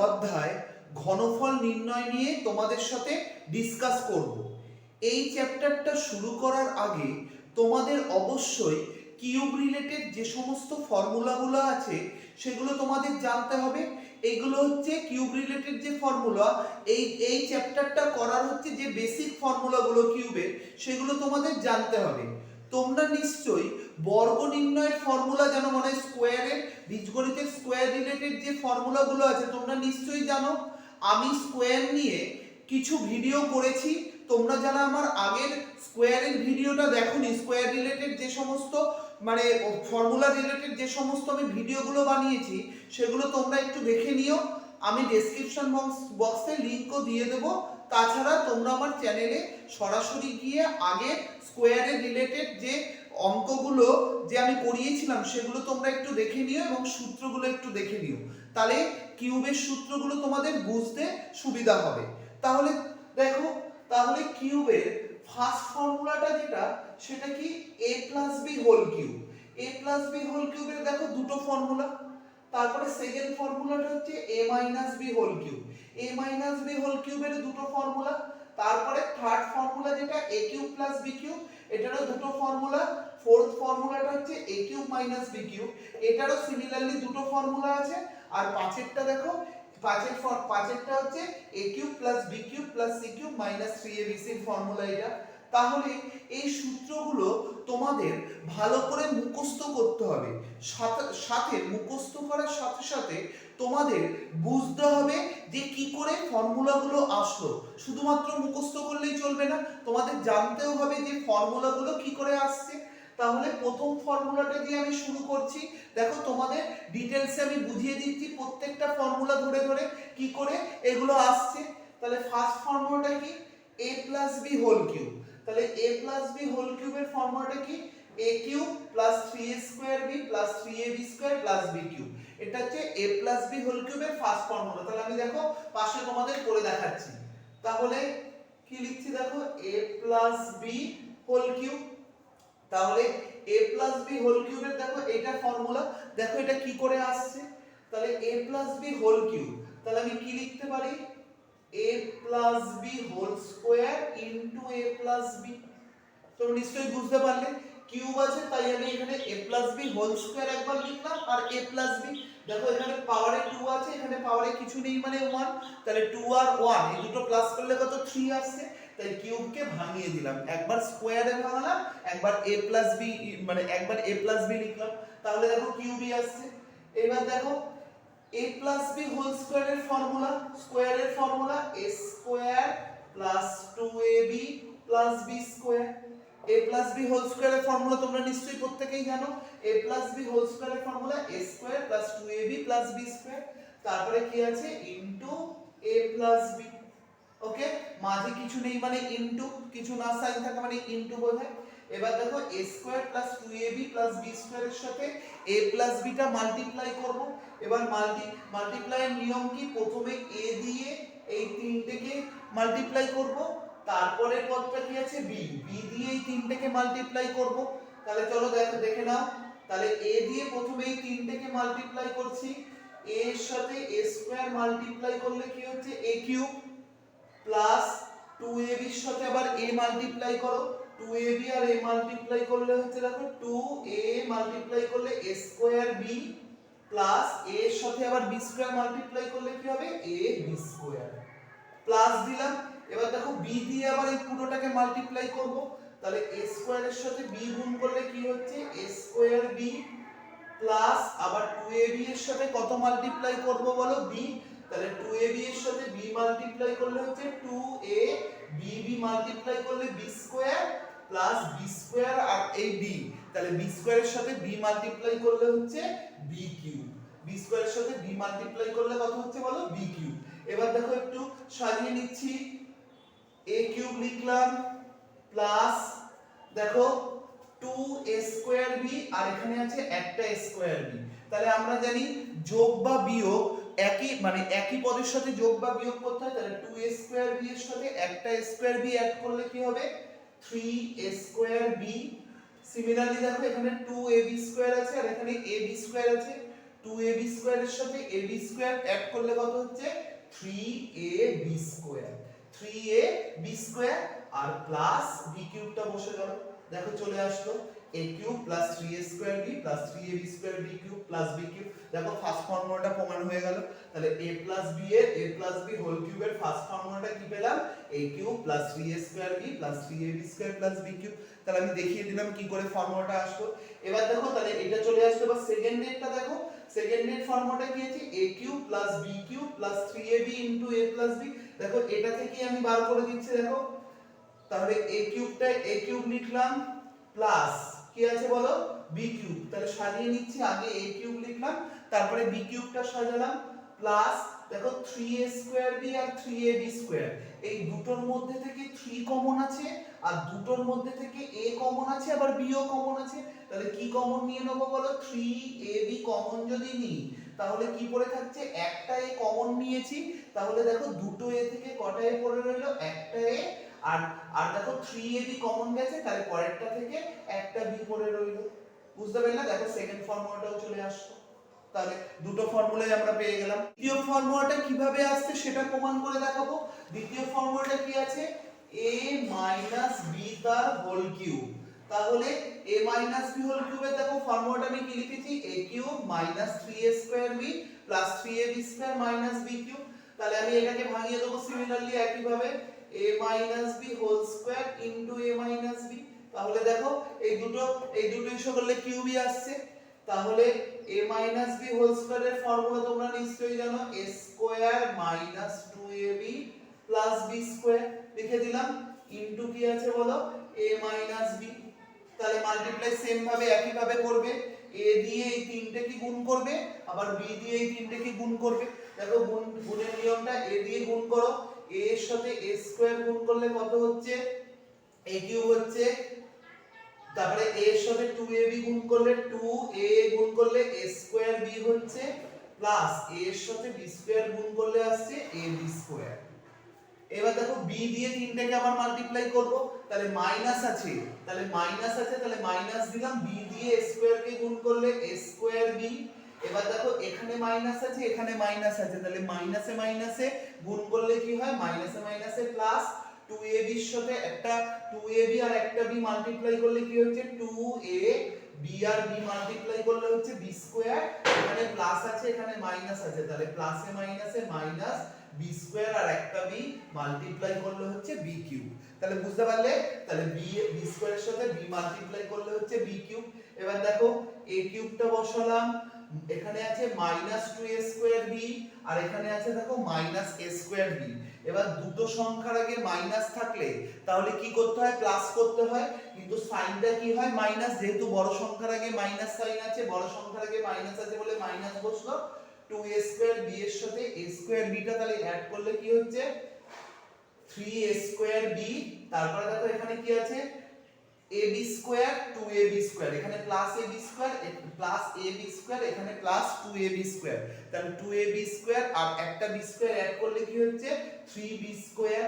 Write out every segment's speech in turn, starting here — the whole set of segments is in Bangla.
অধ্যায় ঘনফল নির্ণয় নিয়ে তোমাদের সাথে ডিসকাস করব। এই চ্যাপ্টারটা শুরু করার আগে তোমাদের অবশ্যই কিউব রিলেটেড যে সমস্ত ফর্মুলাগুলো আছে সেগুলো তোমাদের জানতে হবে। এগুলো হচ্ছে কিউব রিলেটেড যে ফর্মুলা, এই চ্যাপ্টারটা করার হচ্ছে যে বেসিক ফর্মুলাগুলো কিউবের, সেগুলো তোমাদের জানতে হবে। তোমরা নিশ্চয়ই বর্গ নির্ণয়ের ফর্মুলা জানো, মানে স্কোয়ারের, বীজগণিতের স্কোয়ার রিলেটেড যে ফর্মুলাগুলো আছে তোমরা নিশ্চয়ই জানো। আমি স্কোয়ার নিয়ে কিছু ভিডিও করেছি, তোমরা যারা আমার আগের স্কোয়ারের ভিডিওটা দেখোনি, স্কোয়ার রিলেটেড যে সমস্ত মানে ফর্মুলা রিলেটেড যে সমস্ত আমি ভিডিওগুলো বানিয়েছি সেগুলো তোমরা একটু দেখে নিও। আমি ডেসক্রিপশন বক্সে লিঙ্কও দিয়ে দেবো। তাছাড়া তোমরা আমার চ্যানেলে সরাসরি গিয়ে আগে স্কোয়ারের রিলেটেড যে অঙ্কগুলো যে আমি করিয়েছিলাম সেগুলো তোমরা একটু দেখে নিও এবং সূত্রগুলো একটু দেখে নিও, তাহলে কিউবের সূত্রগুলো তোমাদের বুঝতে সুবিধা হবে। তাহলে দেখো, তাহলে কিউবের ফার্স্ট ফর্মুলাটা যেটা, সেটা কি a plus B whole cube. a plus B whole কিউবের দেখো দুটো ফর্মুলা। তারপরে সেকেন্ড ফর্মুলাটা হচ্ছে a minus B whole cube. a minus B whole কিউবের দুটো ফর্মুলা। তারপরে থার্ড ফর্মুলা যেটা a cube plus b cube, এটারও দুটো ফর্মুলা। ফোর্থ ফর্মুলাটা হচ্ছে a cube minus b cube, এটারও সিমিলারলি দুটো ফর্মুলা আছে। আর পাঁচেরটা দেখো, পাঁচেরটা হচ্ছে a cube plus b cube plus c cube minus 3abc এর ফর্মুলা এটা। তাহলে এই সূত্রগুলো তোমাদের ভালো করে মুখস্থ করতে হবে। সাথে মুখস্থ করার সাথে সাথে তোমাদের বুঝতে হবে যে কি করে ফর্মুলাগুলো আসলো। শুধুমাত্র মুখস্থ করলেই চলবে না, তোমাদের জানতেও হবে যে ফর্মুলাগুলো কি করে আসছে। তাহলে প্রথম ফর্মুলাটা দিয়ে আমি শুরু করছি। দেখো, তোমাদের ডিটেলসে আমি বুঝিয়ে দিচ্ছি প্রত্যেকটা ফর্মুলা ধরে ধরে কি করে এগুলো আসছে। তাহলে ফার্স্ট ফর্মুলাটা কি, a plus B whole cube. তাহলে a প্লাস বি হোল কিউবের ফর্মুলাটা কি, a cube plus 3a square b plus 3ab square plus b cube. এটা হচ্ছে a প্লাস বি হোল কিউবের ফার্স্ট ফর্মুলা। তাহলে আমি দেখো পাশে তোমাদের করে দেখাচ্ছি। তাহলে কি লিখছি দেখো, a plus B whole cube. তাহলে a প্লাস বি হোল কিউবের দেখো এটা ফর্মুলা। দেখো এটা কি করে আসছে। তাহলে a plus B whole cube, তাহলে আমি কি লিখতে পারি, a plus B whole square into a plus B. তোমরা নিশ্চয়ই বুঝতে পারলে কিউব আছে তাই আমি এখানে a plus B whole square একবার লিখলাম আর a প্লাস বি। দেখো এখানে পাওয়ারে 2 আছে, এখানে পাওয়ারে কিছু নেই মানে 1, তাহলে 2 আর 1 এই দুটো প্লাস করলে কত 3 আসছে। তাই কিউবকে ভাঙিয়ে দিলাম, একবার স্কয়ারে ভাঙালাম, একবার a প্লাস বি মানে একবার a প্লাস বি লিখলাম। তাহলে দেখো কিউবই আসছে। এবার দেখো a প্লাস বি হোল স্কয়ারের ফর্মুলা, স্কয়ারের formula a square plus 2ab plus b square. a plus b whole স্কয়ারের ফর্মুলা তোমরা নিশ্চয়ই প্রত্যেকেই জানো। a প্লাস b হোল স্কয়ারের formula a square plus 2ab plus b square. তারপরে কি আছে, into a plus b। Okay, মাঝে কিছু নেই মানে ইনটু, কিছু না সাইন থাকে মানে ইনটু বোঝায়। এবার দেখো a square plus 2ab plus b স্কয়ারের সাথে a প্লাস b টা মাল্টিপ্লাই করব। এবার মাল্টিপ্লাই এর নিয়ম কি, প্রথমে a দিয়ে এই তিনটেকে মাল্টিপ্লাই করব, তারপরের পদটা কি আছে b, b দিয়ে এই তিনটেকে মাল্টিপ্লাই করব। তাহলে চলো দেখে নাও। তাহলে a দিয়ে প্রথমে এই তিনটেকে মাল্টিপ্লাই করছি, a এর সাথে a স্কয়ার মাল্টিপ্লাই করলে কি হচ্ছে a কিউব প্লাস 2ab এর সাথে আবার a মাল্টিপ্লাই করো, 2ab আর a মাল্টিপ্লাই করলে হচ্ছে দেখো 2a মাল্টিপ্লাই করলে a square b plus a এর সাথে আবার b স্কয়ার মাল্টিপ্লাই করলে কি হবে a b স্কয়ার প্লাস দিলাম। এবার দেখো b দিয়ে আবার এই পুরোটাকে মাল্টিপ্লাই করব, তাহলে a স্কয়ার এর সাথে b গুণ করলে কি হচ্ছে a স্কয়ার b প্লাস আবার 2ab এর সাথে কত মাল্টিপ্লাই করব বলো, b। তাহলে 2ab এর সাথে b মাল্টিপ্লাই করলে হচ্ছে 2a, bb মাল্টিপ্লাই করলে b square plus b square আর এই b, তাহলে b স্কয়ারের সাথে b মাল্টিপ্লাই করলে হচ্ছে b কিউব। b স্কয়ারের সাথে b মাল্টিপ্লাই করলে কত হচ্ছে বলো, b কিউব। এবার দেখো একটু সাজিয়ে নিচ্ছি, a কিউব লিখলাম প্লাস দেখো 2a স্কয়ার b আর এখানে আছে একটা স্কয়ার b। তাহলে আমরা জানি যোগ বা বিয়োগ একই মানে একই পদের সাথে যোগ বা বিয়োগ করতে হয়। তাহলে 2a স্কয়ার b এর সাথে একটা স্কয়ার b অ্যাড করলে কি হবে 3a স্কয়ার b। সিমিলারলি দেখো এখানে 2ab স্কয়ার আছে আর এখানে ab স্কয়ার আছে, 2ab স্কয়ারের সাথে ab স্কয়ার অ্যাড করলে কত হচ্ছে 3ab স্কয়ার 3ab স্কয়ার আর প্লাস b কিউবটা বসে গেল দেখো চলে আসলো a cube plus 3a square b plus 3ab square b cube plus b cube দেখো ফার্স্ট ফর্মুলাটা প্রমাণ হয়ে গেল তাহলে a প্লাস b এর a প্লাস b হোল কিউবের ফার্স্ট ফর্মুলাটা কি পেলাম a cube plus 3a square b plus 3ab square plus b cube তাহলে আমি দেখিয়ে দিলাম কি করে ফর্মুলাটা আসলো এবার দেখো তাহলে এটা চলে আসলো এবার সেকেন্ড নেটটা দেখো সেকেন্ড নেট ফর্মুলাটা কি আছে a cube plus b cube plus 3ab into a plus b দেখো এটা থেকে আমি বার করে দিচ্ছি দেখো তাহলে a কিউবটা a কিউব লিখলাম প্লাস কি আছে বলো b কিউব তাহলে সাজিয়ে নিচ্ছি আগে a কিউব লিখলাম তারপরে b কিউবটা সাজালাম প্লাস দেখো 3a স্কয়ার b আর 3ab স্কয়ার এই দুটোর মধ্যে থেকে 3 কমন আছে আর দুটোর মধ্যে থেকে a কমন আছে আবার b ও কমন আছে তাহলে কি কমন নিয়ে নেব বলো 3ab কমন যদি নিই তাহলে কি পড়ে থাকছে একটা a কমন নিয়েছি তাহলে দেখো দুটো a থেকে কটা a পড়ে রইলো একটা a আর দেখো 3ab কমন গেছে তাহলে পরেরটা থেকে একটা b পড়ে রইলো বুঝতে পারলে দেখো সেকেন্ড ফর্মুলাটাও চলে আসলো তাহলে দুটো ফর্মুলাই আমরা পেয়ে গেলাম দ্বিতীয় ফর্মুলাটা কিভাবে আসছে সেটা প্রমাণ করে দেখাবো দ্বিতীয় ফর্মুলাটা কি আছে a b তার হোল কিউব তাহলে a b হোল কিউবের দেখো ফর্মুলাটা আমি কি লিখেছি a cube 3a square b 3ab square b cube তাহলে আমি এটাকে ভাঙিয়ে দেব সিমিলারলি একই ভাবে a b whole square into a b তাহলে দেখো এই দুটো ইস্যু করলে কিউবই আসছে তাহলে a b হোল স্কয়ারের ফর্মুলা তোমরা নিশ্চয়ই জানো a square 2ab b square লিখে দিলাম ইনটু কি আছে বলো a b তাহলে মাল্টিপ্লাই সেম ভাবে একই ভাবে করবে a দিয়ে এই তিনটে কি গুণ করবে আবার b দিয়ে এই তিনটে কি গুণ করবে দেখো গুণের নিয়মটা a দিয়ে গুণ করো a এর সাথে a স্কয়ার গুণ করলে কত হচ্ছে a কিউব হচ্ছে তারপরে a এর সাথে 2ab গুণ করলে 2a গুণ করলে a স্কয়ার b হচ্ছে প্লাস a এর সাথে b স্কয়ার গুণ করলে আসছে ab স্কয়ার এবার দেখো b দিয়ে তিনটাকে আবার মাল্টিপ্লাই করব তাহলে মাইনাস আছে তাহলে মাইনাস দিলাম b দিয়ে a স্কয়ার কে গুণ করলে a স্কয়ার b এবার দেখো এখানে মাইনাস আছে এখানে মাইনাস আছে তাহলে মাইনাসে গুণ করলে কি হয় মাইনাসে প্লাস 2ab এর সাথে একটা 2ab আর একটা b মাল্টিপ্লাই করলে কি হচ্ছে 2a b আর b মাল্টিপ্লাই করলে হচ্ছে b স্কয়ার এখানে প্লাস আছে এখানে মাইনাস আছে তাহলে প্লাসে মাইনাসে মাইনাস b স্কয়ার আর একটা b মাল্টিপ্লাই করলে হচ্ছে b কিউব তাহলে বুঝতে পারলে তাহলে b স্কয়ারের সাথে b মাল্টিপ্লাই করলে হচ্ছে b কিউব এবার দেখো a কিউবটা বসালাম এখানে আছে -2a স্কয়ার b আর এখানে আছে দেখো -a স্কয়ার b এবার দুটো সংখ্যার আগে মাইনাস থাকলে তাহলে কি করতে হয় প্লাস করতে হয় কিন্তু সাইনটা কি হয় মাইনাস যেহেতু বড় সংখ্যার আগে মাইনাস সাইন আছে বড় সংখ্যার আগে মাইনাস আছে বলে মাইনাস বসলো 2a স্কয়ার b এর সাথে a স্কয়ার b টা তাহলে অ্যাড করলে কি হচ্ছে 3a স্কয়ার b তারপরে দেখো এখানে কি আছে ab স্কয়ার 2ab স্কয়ার এখানে plus ab square plus ab square এখানে প্লাস 2ab স্কয়ার তাহলে 2ab স্কয়ার আর একটা b স্কয়ার অ্যাড করলে কি হচ্ছে 3b স্কয়ার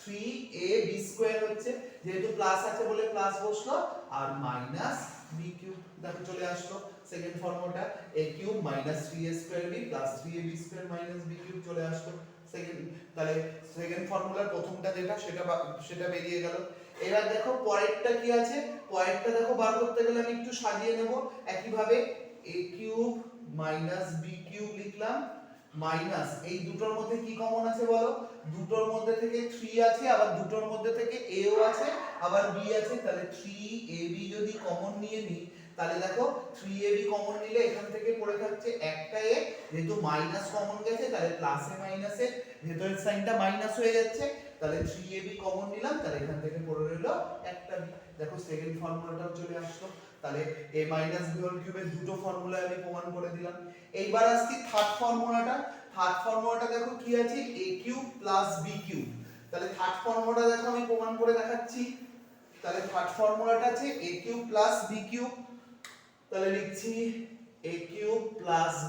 3ab স্কয়ার হচ্ছে যেহেতু প্লাস আছে বলে প্লাস বসলো আর মাইনাস b কিউব দেখো চলে আসলো সেকেন্ড ফর্মুলাটা a cube 3a square b 3ab square b cube চলে আসলো সেকেন্ড তাহলে সেকেন্ড ফর্মুলার প্রথমটা যেটা সেটা বেরিয়ে গেল এবার দেখো পরেরটা কি আছে পরেরটা দেখো বার করতে গেলে আমি একটু সাজিয়ে নেব একই ভাবে a কিউব b কিউব লিখলাম মাইনাস এই দুটোর মধ্যে কি কমন আছে বলো দুটোর মধ্যে থেকে 3 আছে আবার দুটোর মধ্যে থেকে a ও আছে আবার b আছে তাহলে 3ab যদি কমন নিয়ে নিই তাহলে দেখো 3ab কমন নিলে এখান থেকে পড়ে থাকছে একটা a যেহেতু মাইনাস কমন গেছে তাহলে প্লাসে মাইনাসে ভেতরের সাইনটা মাইনাস হয়ে যাচ্ছে তাহলে 3ab কমন নিলাম তাহলে এখান থেকে পড়ে রইলো একটা b দেখো সেকেন্ড ফর্মুলাটাও চলে আসলো তাহলে a b হোল কিউবের দুটো ফর্মুলা আমি প্রমাণ করে দিলাম এইবার আসছি থার্ড ফর্মুলাটা দেখো কি আছে a কিউব b কিউব তাহলে থার্ড ফর্মুলাটা দেখো আমি প্রমাণ করে দেখাচ্ছি তাহলে থার্ড ফর্মুলাটা আছে a কিউব b কিউব তাহলে লিখছি a কিউব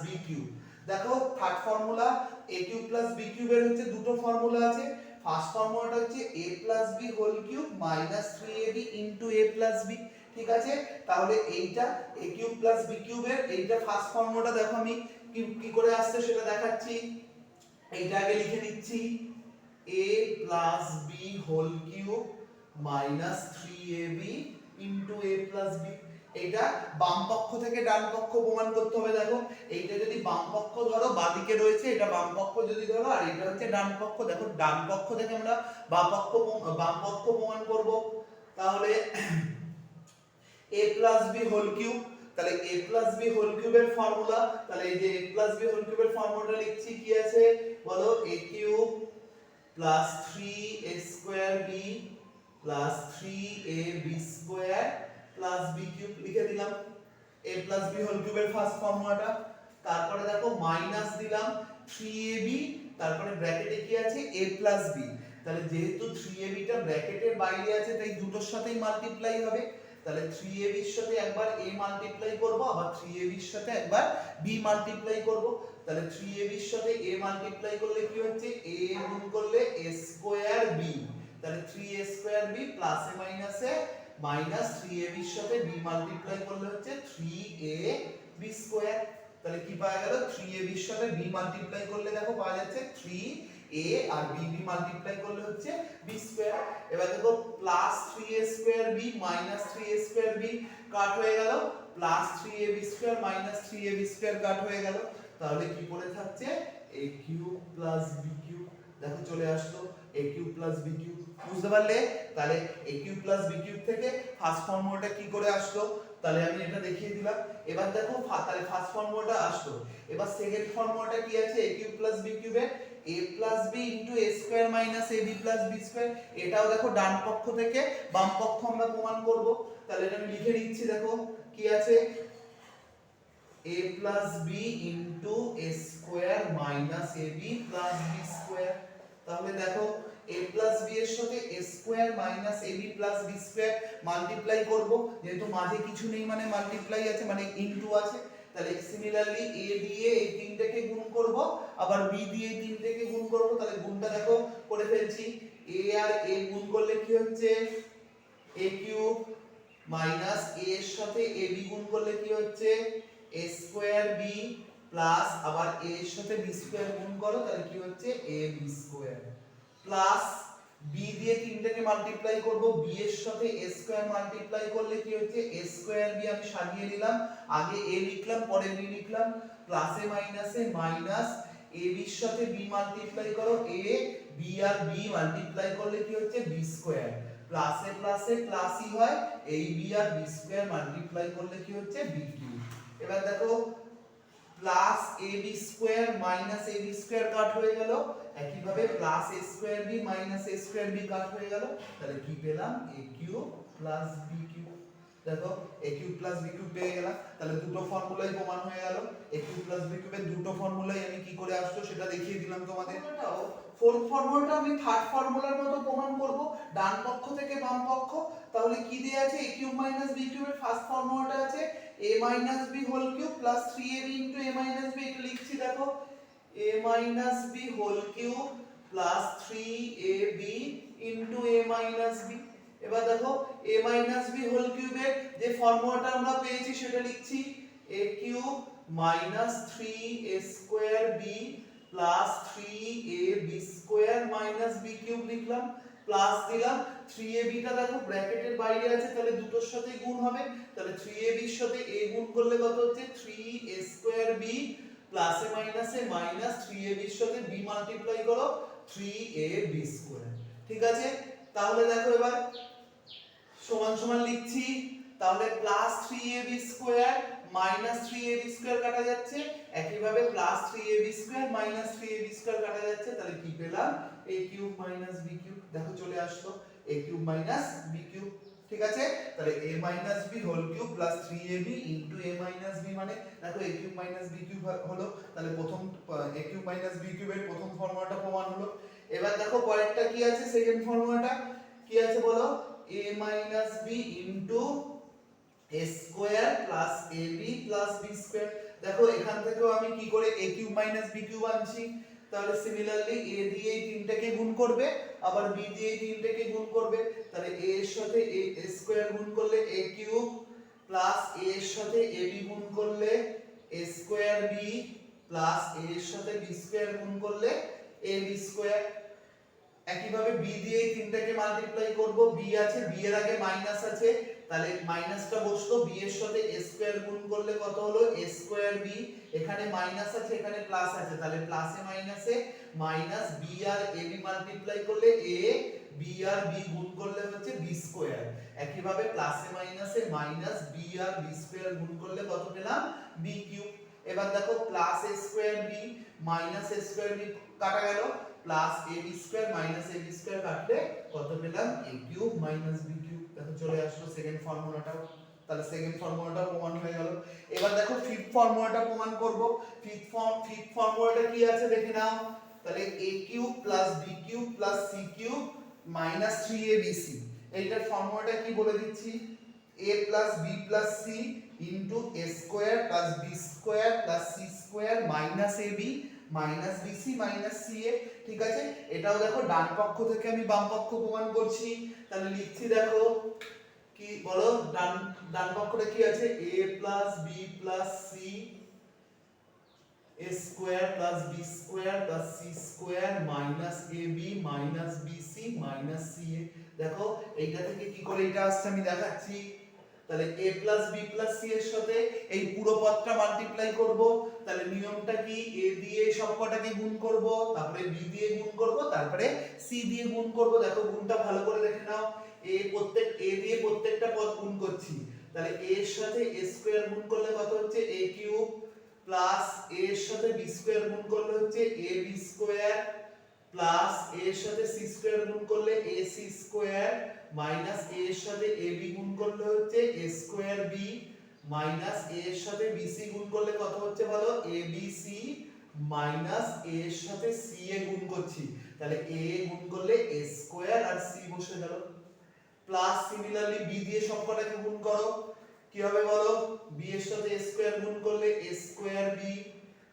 b কিউব দেখো third formula a cube b কিউবের হচ্ছে দুটো ফর্মুলা আছে ফার্স্ট ফর্মুলাটা হচ্ছে a b whole cube -3ab a b ঠিক আছে, তাহলে এইটা a কিউব প্লাস b কিউবের এইটা ফার্স্ট ফর্মুলাটা দেখো আমি কি করে আসছে সেটা দেখাচ্ছি। এইটা আগে লিখে নিচ্ছি, a plus b whole cube minus 3ab into a plus b। এইটা বাম পক্ষ থেকে ডান পক্ষ প্রমাণ করতে হবে। দেখো এইটা যদি বাম পক্ষ ধরো, বাঁদিকে রয়েছে, এটা বাম পক্ষ যদি ধরো, আর এটা হচ্ছে ডান পক্ষ। দেখো ডান পক্ষ থেকে আমরা বাম পক্ষ প্রমাণ করব। তাহলে a plus b whole cube, তাহলে a প্লাস b হোল কিউবের ফর্মুলা, তাহলে এই যে a প্লাস b হোল কিউবের ফর্মুলাটা লিখছি, কি আছে বলো, a cube plus 3a square b plus 3ab square plus b cube লিখে দিলাম a প্লাস b হোল কিউবের ফার্স্ট ফর্মুলাটা। তারপরে দেখো মাইনাস দিলাম 3ab, তারপরে ব্র্যাকেটে কি আছে a প্লাস b। তাহলে যেহেতু 3ab টা ব্র্যাকেটের বাইরে আছে তাই দুটোর সাথেই মাল্টিপ্লাই হবে। তাহলে 3ab এর সাথে একবার a মাল্টিপ্লাই করব, আবার 3ab এর সাথে একবার b মাল্টিপ্লাই করব। তাহলে 3ab এর সাথে a মাল্টিপ্লাই করলে কি হচ্ছে, a গুণ করলে a স্কয়ার b, তাহলে 3a স্কয়ার b প্লাস এ মাইনাসে মাইনাস 3ab এর সাথে b মাল্টিপ্লাই করলে হচ্ছে 3ab স্কয়ার। তাহলে কি পাওয়া গেল, 3ab এর সাথে b মাল্টিপ্লাই করলে দেখো পাওয়া যাচ্ছে 3a, আর b মাল্টিপ্লাই করলে হচ্ছে b স্কয়ার। এবার দেখো plus 3a square b minus 3a square b cut হয়ে গেল, plus 3ab square minus 3ab square cut হয়ে গেল। তাহলে কি পড়ে থাকছে, a cube plus b cube. দেখো চলে আসলো a cube plus b cube. বুঝতে পারলে? তাহলে a cube plus b cube থেকে ফার্স্ট ফর্মুলাটা কি করে আসলো, তাহলে আমি এটা দেখিয়ে দিলাম। এবার দেখো তাহলে ফার্স্ট ফর্মুলাটা আসলো, এবার সেকেন্ড ফর্মুলাটা কি আছে, a cube plus b কিউবে a plus b into a square minus ab plus b square. এটাও দেখো ডান পক্ষ থেকে বাম পক্ষ আমরা প্রমাণ করব। তাহলে এটা আমি লিখে দিচ্ছি, দেখো কি আছে, a plus b into a square minus ab plus b square। তাহলে দেখো a plus b এর সাথে a square minus ab plus b square multiply করব, যেহেতু মাঝে কিছু নেই মানে মাল্টিপ্লাই আছে মানে ইনটু আছে। তাহলে সিমিলারলি a দিয়ে এই তিনটাকে গুণ করব, আবার b দিয়ে এই তিনটাকে গুণ করব। তাহলে গুণটা দেখো করে ফেলছি, a আর a গুণ করলে কি হচ্ছে a কিউব মাইনাস a এর সাথে ab গুণ করলে কি হচ্ছে a স্কয়ার b প্লাস আবার a এর সাথে b স্কয়ার গুণ করো, তাহলে কি হচ্ছে ab স্কয়ার প্লাস b দিয়ে তিনটাকে মাল্টিপ্লাই করব, b এর সাথে a স্কয়ার মাল্টিপ্লাই করলে কি হচ্ছে a স্কয়ার b। আমি সাজিয়ে নিলাম, আগে a লিখলাম পরে b লিখলাম, প্লাসে মাইনাসে মাইনাস ab এর সাথে b মাল্টিপ্লাই করো, a b আর b মাল্টিপ্লাই করলে কি হচ্ছে b স্কয়ার, প্লাসে প্লাসে প্লাসই হয়, এই b আর b স্কয়ার মাল্টিপ্লাই করলে কি হচ্ছে b কিউব। এবার দেখো plus ab square minus ab square cut হয়ে গেল, একই ভাবে plus a square b minus a square b cut হয়ে গেল। তাহলে কি পেলাম, a cube plus b cube. দেখো a cube plus b cube পেয়ে গেলাম। তাহলে দুটো ফর্মুলাই প্রমাণ হয়ে গেল। a কিউব প্লাস b কিউবের দুটো ফর্মুলাই আমি কি করে আসলো সেটা দেখিয়ে দিলাম তোমাদের। এটাও ফোর্থ ফর্মুলাটা আমি থার্ড ফর্মুলার মতো প্রমাণ করব, ডান পক্ষ থেকে বাম পক্ষ। তাহলে কি দেয়া আছে, a কিউব মাইনাস b কিউবের ফার্স্ট ফর্মুলাটা আছে a minus b whole cube plus 3ab into a minus b। এটা লিখছি দেখো, a minus b whole cube plus 3ab into a minus b। এবার দেখো a মাইনাস b হোল কিউবের যে ফর্মুলাটা আমরা পেয়েছি সেটা লিখছি, a cube minus 3a square b plus 3ab square minus b cube লিখলাম, প্লাস দিলাম 3ab টা দেখো ব্র্যাকেটের বাইরে আছে তাহলে দুটোর সাথে গুণ হবে। তাহলে 3ab এর সাথে a গুণ করলে কত হচ্ছে 3a স্কয়ার b প্লাসে মাইনাসে মাইনাস 3ab এর সাথে b মাল্টিপ্লাই করো 3ab স্কয়ার। ঠিক আছে, তাহলে দেখো এবার সমান সমান লিখছি, তাহলে plus 3ab square minus 3ab square কাটা যাচ্ছে, একই ভাবে plus 3ab square minus 3ab square কাটা যাচ্ছে। তাহলে কি পেলাম, a cube minus b cube. দেখো চলে আসলো a cube minus b cube. ঠিক আছে, তাহলে a minus b whole cube plus 3ab into a minus b মানে দেখো a cube minus b cube হলো। তাহলে প্রথম a কিউব মাইনাস b কিউবের প্রথম ফর্মুলাটা প্রমাণ হলো। এবার দেখো পরেরটা কি আছে, সেকেন্ড ফর্মুলাটা কি আছে বলো, a minus b into a square plus ab plus b square. দেখো এখান থেকেও আমি কি করে a cube minus b cube আনছি, তাহলে সিমিলারলি a দিয়ে এই তিনটাকে গুণ করবে, আবার b দিয়ে এই তিনটাকে গুণ করবে, তাহলে a এর সাথে a স্কয়ার গুণ করলে a কিউব প্লাস a এর সাথে ab গুণ করলে a square b plus a এর সাথে b স্কয়ার গুণ করলে ab স্কয়ার। একইভাবে b দিয়ে এই তিনটাকে মাল্টিপ্লাই করব, b আছে, b এর আগে মাইনাস আছে, তাহলে মাইনাসটা বসলো, b এর সাথে a স্কয়ার গুণ করলে কত হলো a স্কয়ার b, এখানে মাইনাস আছে এখানে প্লাস আছে, তাহলে প্লাসে মাইনাসে মাইনাস b আর ab মাল্টিপ্লাই করলে a, b আর b গুণ করলে হচ্ছে b স্কয়ার। একইভাবে প্লাসে মাইনাসে মাইনাস b আর b স্কয়ার গুণ করলে কত পেলাম b কিউব। এবার দেখো plus a square b minus a square b কাটা গেল, plus ab square minus ab square কাটলে কত পেলাম a cube minus b cube. দেখো চলে আসলো সেকেন্ড ফর্মুলাটা, তাহলে সেকেন্ড ফর্মুলাটা প্রমাণ হয়ে গেল। এবার দেখো ফিফথ ফর্মুলাটা প্রমাণ করব। ফিফথ ফর্মুলাটা কি আছে দেখে নাও, তাহলে a cube plus b cube plus c cube minus 3abc। এইটার ফর্মুলাটা কি বলে দিচ্ছি, a plus b plus c into a square plus b square plus c square minus ab minus bc minus ca। ঠিক আছে, এটাও দেখো ডান পক্ষ থেকে আমি বাম পক্ষ প্রমাণ করছি, তাহলে লিখছি দেখো কি বলো, ডান পক্ষটা কি আছে a plus b plus c a square plus b square plus c square minus ab minus bc minus ca। দেখো এইটা থেকে কি করে এটা আসছে আমি দেখাচ্ছি। তাহলে a plus b plus c এর সাথে এই পুরো পদটা মাল্টিপ্লাই করব, তাহলে নিয়মটা কি a দিয়ে সবকটাকে গুণ করব, তারপরে b দিয়ে গুণ করব, তারপরে c দিয়ে গুণ করব। দেখো গুণটা ভালো করে দেখে নাও, a দিয়ে প্রত্যেকটা পদ গুণ করছি, তাহলে a এর সাথে a স্কয়ার গুণ করলে কত হচ্ছে a কিউব প্লাস a এর সাথে b স্কয়ার গুণ করলে হচ্ছে ab স্কয়ার প্লাস a এর সাথে c স্কয়ার গুণ করলে ac স্কয়ার মাইনাস a এর সাথে ab গুণ করলে হচ্ছে a square b minus a এর সাথে bc গুণ করলে কত হচ্ছে বলো abc মাইনাস a এর সাথে ca গুণ করছি, তাহলে a গুণ করলে a স্কয়ার আর c বসে গেল। প্লাস সিমিলারলি b দিয়ে সবকটাকে গুণ করো, কি হবে বলো, b এর সাথে a স্কয়ার গুণ করলে a square b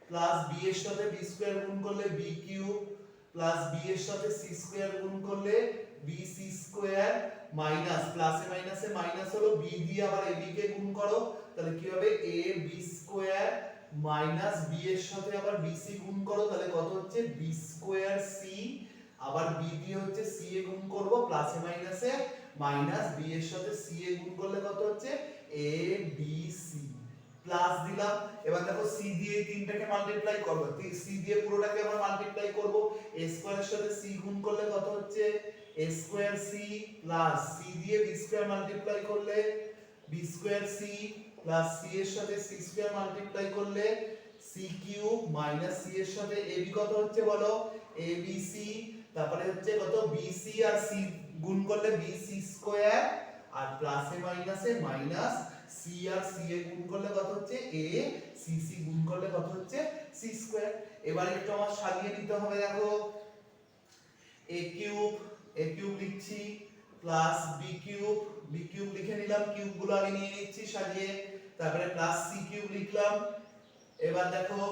plus b এর সাথে b স্কয়ার গুণ করলে b কিউব প্লাস b এর সাথে c স্কয়ার গুণ করলে bc স্কয়ার মাইনাস প্লাসে মাইনাসে মাইনাস হলো, b দিয়ে আবার ab কে গুণ করো, তাহলে কি হবে ab স্কয়ার মাইনাস b এর সাথে আবার bc গুণ করো, তাহলে কত হচ্ছে b স্কয়ার c, আবার b দিয়ে হচ্ছে c এ গুণ করব প্লাসে মাইনাসে মাইনাস b এর সাথে c এ গুণ করলে কত হচ্ছে abc প্লাস দিলাম। এবার দেখো c দিয়ে এই তিনটাকে মাল্টিপ্লাই করব, c দিয়ে পুরোটাকে আবার মাল্টিপ্লাই করব, a স্কয়ারের সাথে c গুণ করলে কত হচ্ছে a square c plus c দিয়ে b স্কয়ার মাল্টিপ্লাই করলে b square c plus c এর সাথে c স্কয়ার মাল্টিপ্লাই করলে c কিউব মাইনাস c এর সাথে ab কত হচ্ছে বলো abc, তারপরে হচ্ছে কত bc আর c গুণ করলে bc স্কয়ার আর প্লাসে মাইনাসে মাইনাস c আর c এ গুণ করলে কত হচ্ছে a cc গুণ করলে কত হচ্ছে c স্কয়ার। এবার একটু আমার সাজিয়ে নিতে হবে, দেখো a কিউব লিখছি প্লাস b কিউব লিখে নিলাম, কিউব গুলো আগে নিয়ে নিচ্ছি সাজিয়ে, তারপরে প্লাস c কিউব লিখলাম। এবার দেখো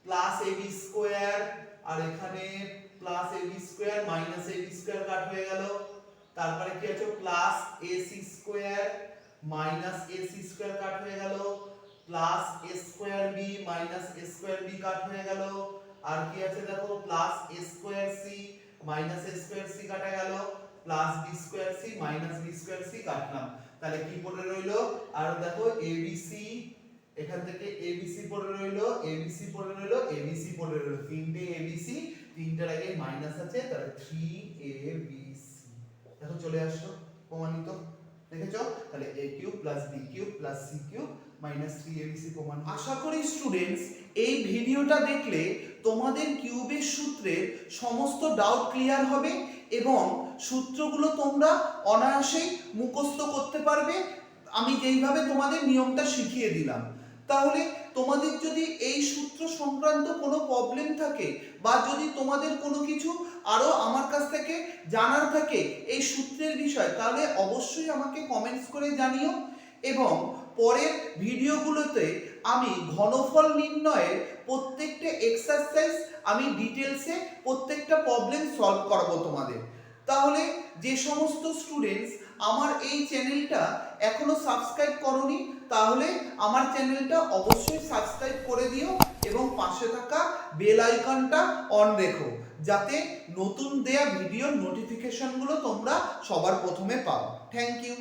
প্লাস ab স্কয়ার আর এখানে plus ab square minus ab square cut হয়ে গেল, তারপরে কি আছে plus ac square minus ac square cut হয়ে গেল, plus a square b minus a square b cut হয়ে গেল, আর কি আছে দেখো plus a square c minus a square c কাটা গেল, plus b square c minus b square c কাটলাম, তাহলে কি পড়ে রইলো, আর দেখো abc, এখান থেকে abc পড়ে রইলো, abc পড়ে রইলো, abc পড়ে রইলো, তিনটে abc, তিনটার আগে মাইনাস আছে, তাহলে 3abc। দেখো চলে আসলো প্রমাণিত, দেখেছো, তাহলে a cube plus b cube plus c cube minus 3abc প্রমাণ। আশা করি স্টুডেন্টস এই ভিডিওটা দেখলে তোমাদের কিউবের সূত্রের সমস্ত ডাউট ক্লিয়ার হবে এবং সূত্রগুলো তোমরা অনায়াসেই মুখস্থ করতে পারবে, আমি যেইভাবে তোমাদের নিয়মটা শিখিয়ে দিলাম। তাহলে তোমাদের যদি এই সূত্র সংক্রান্ত কোনো প্রবলেম থাকে বা যদি তোমাদের কোনো কিছু আরো আমার কাছ থেকে জানার থাকে এই সূত্রের বিষয়, তাহলে অবশ্যই আমাকে কমেন্টস করে জানিও এবং পরের ভিডিওগুলোতে আমি ঘনফল নির্ণয়ের প্রত্যেকটা এক্সারসাইজ আমি ডিটেলসে প্রত্যেকটা প্রবলেম সলভ করাবো তোমাদের। তাহলে যে সমস্ত স্টুডেন্টস আমার এই চ্যানেলটা এখনো সাবস্ক্রাইব করোনি, তাহলে আমার চ্যানেলটা অবশ্যই সাবস্ক্রাইব করে দিও এবং পাশে থাকা বেল আইকনটা অন রেখো, যাতে নতুন দেয়া ভিডিওর নোটিফিকেশনগুলো তোমরা সবার প্রথমে পাও। Thank you.